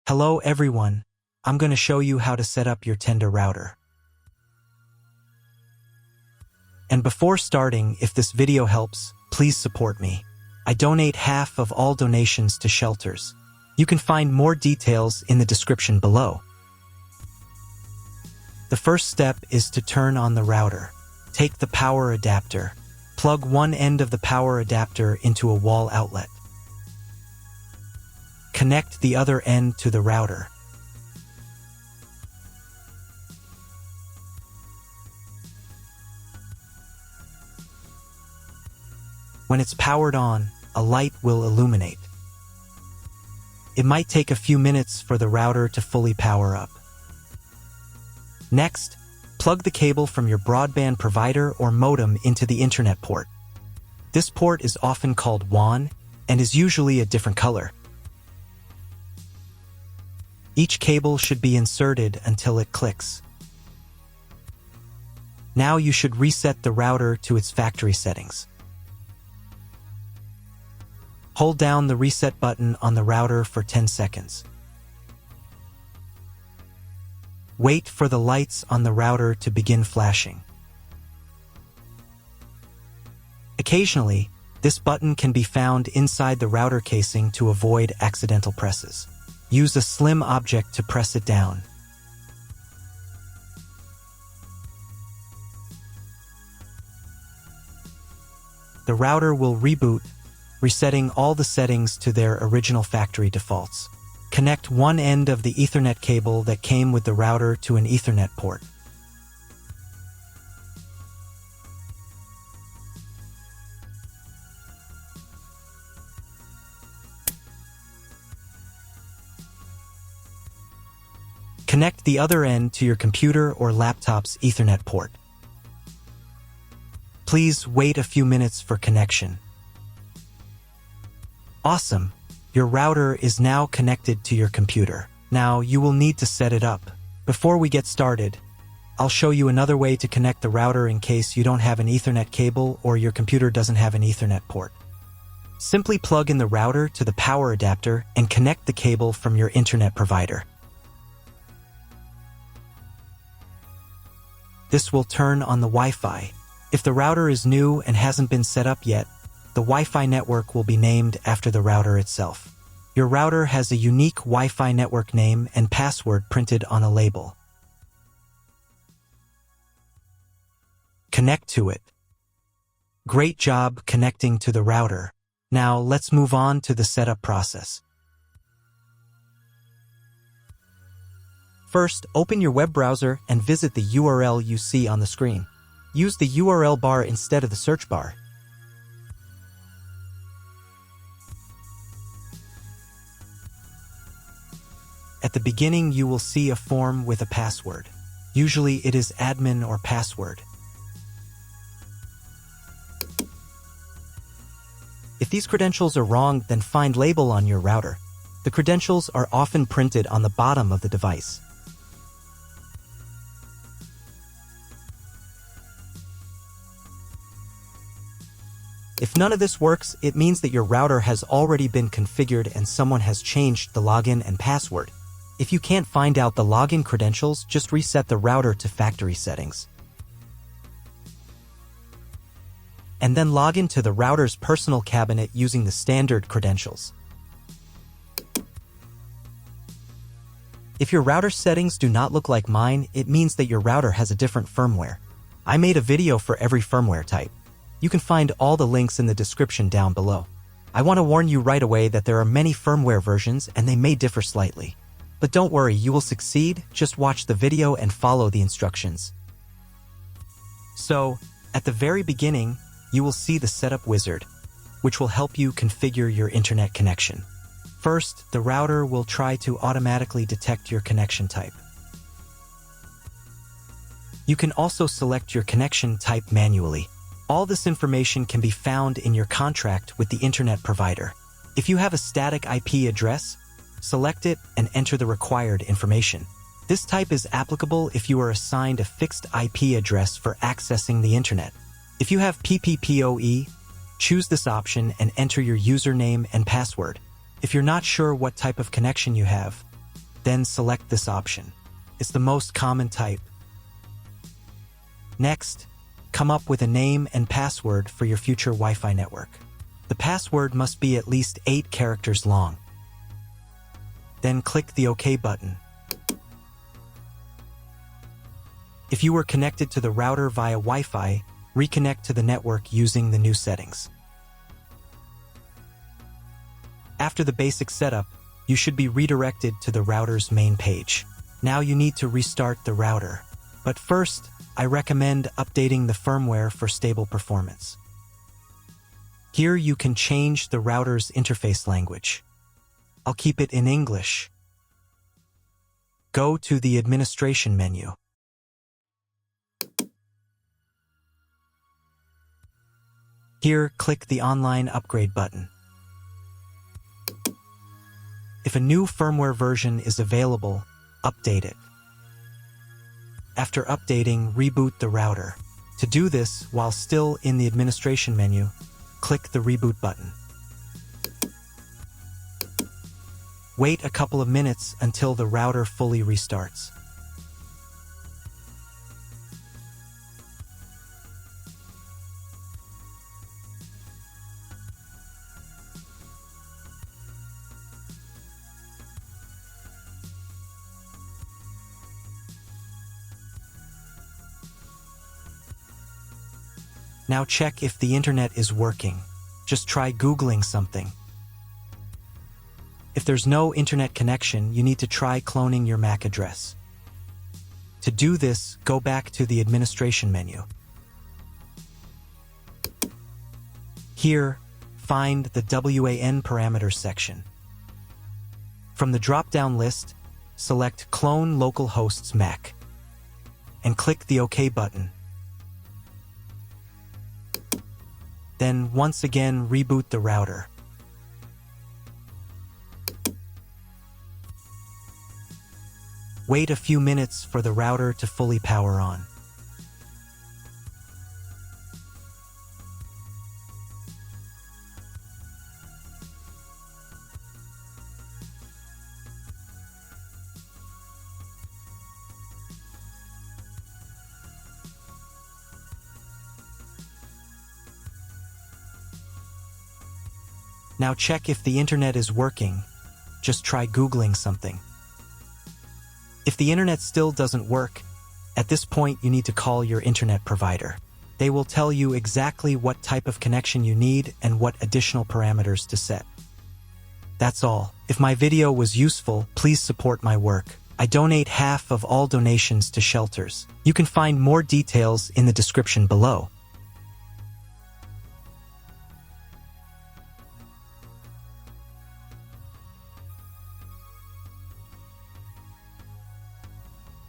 Hello everyone, I'm going to show you how to set up your Tenda router. And before starting, if this video helps, please support me. I donate half of all donations to shelters. You can find more details in the description below. The first step is to turn on the router. Take the power adapter. Plug one end of the power adapter into a wall outlet. Connect the other end to the router. When it's powered on, a light will illuminate. It might take a few minutes for the router to fully power up. Next, plug the cable from your broadband provider or modem into the internet port. This port is often called WAN and is usually a different color. Each cable should be inserted until it clicks. Now you should reset the router to its factory settings. Hold down the reset button on the router for 10 seconds. Wait for the lights on the router to begin flashing. Occasionally, this button can be found inside the router casing to avoid accidental presses. Use a slim object to press it down. The router will reboot, resetting all the settings to their original factory defaults. Connect one end of the Ethernet cable that came with the router to an Ethernet port. Connect the other end to your computer or laptop's Ethernet port. Please wait a few minutes for connection. Awesome! Your router is now connected to your computer. Now you will need to set it up. Before we get started, I'll show you another way to connect the router in case you don't have an Ethernet cable or your computer doesn't have an Ethernet port. Simply plug in the router to the power adapter and connect the cable from your internet provider. This will turn on the Wi-Fi. If the router is new and hasn't been set up yet, the Wi-Fi network will be named after the router itself. Your router has a unique Wi-Fi network name and password printed on a label. Connect to it. Great job connecting to the router. Now let's move on to the setup process. First, open your web browser and visit the URL you see on the screen. Use the URL bar instead of the search bar. At the beginning, you will see a form with a password. Usually it is admin or password. If these credentials are wrong, then find label on your router. The credentials are often printed on the bottom of the device. If none of this works, it means that your router has already been configured and someone has changed the login and password. If you can't find out the login credentials, just reset the router to factory settings. And then log into the router's personal cabinet using the standard credentials. If your router settings do not look like mine, it means that your router has a different firmware. I made a video for every firmware type. You can find all the links in the description down below. I want to warn you right away that there are many firmware versions and they may differ slightly. But don't worry, you will succeed. Just watch the video and follow the instructions. So, at the very beginning, you will see the setup wizard, which will help you configure your internet connection. First, the router will try to automatically detect your connection type. You can also select your connection type manually. All this information can be found in your contract with the internet provider. If you have a static IP address, select it and enter the required information. This type is applicable if you are assigned a fixed IP address for accessing the internet. If you have PPPoE, choose this option and enter your username and password. If you're not sure what type of connection you have, Then select this option. It's the most common type. Next, come up with a name and password for your future Wi-Fi network. The password must be at least 8 characters long. Then click the OK button. If you were connected to the router via Wi-Fi, reconnect to the network using the new settings. After the basic setup, you should be redirected to the router's main page. Now you need to restart the router. But first, I recommend updating the firmware for stable performance. Here you can change the router's interface language. I'll keep it in English. Go to the administration menu. Here, click the Online Upgrade button. If a new firmware version is available, update it. After updating, reboot the router. To do this, while still in the administration menu, click the Reboot button. Wait a couple of minutes until the router fully restarts. Now check if the internet is working. Just try Googling something. If there's no internet connection, you need to try cloning your MAC address. To do this, go back to the administration menu. Here, find the WAN parameters section. From the drop-down list, select Clone Localhost's MAC and click the OK button. Then once again reboot the router. Wait a few minutes for the router to fully power on. Now check if the internet is working. Just try Googling something. If the internet still doesn't work, at this point you need to call your internet provider. They will tell you exactly what type of connection you need and what additional parameters to set. That's all. If my video was useful, please support my work. I donate half of all donations to shelters. You can find more details in the description below.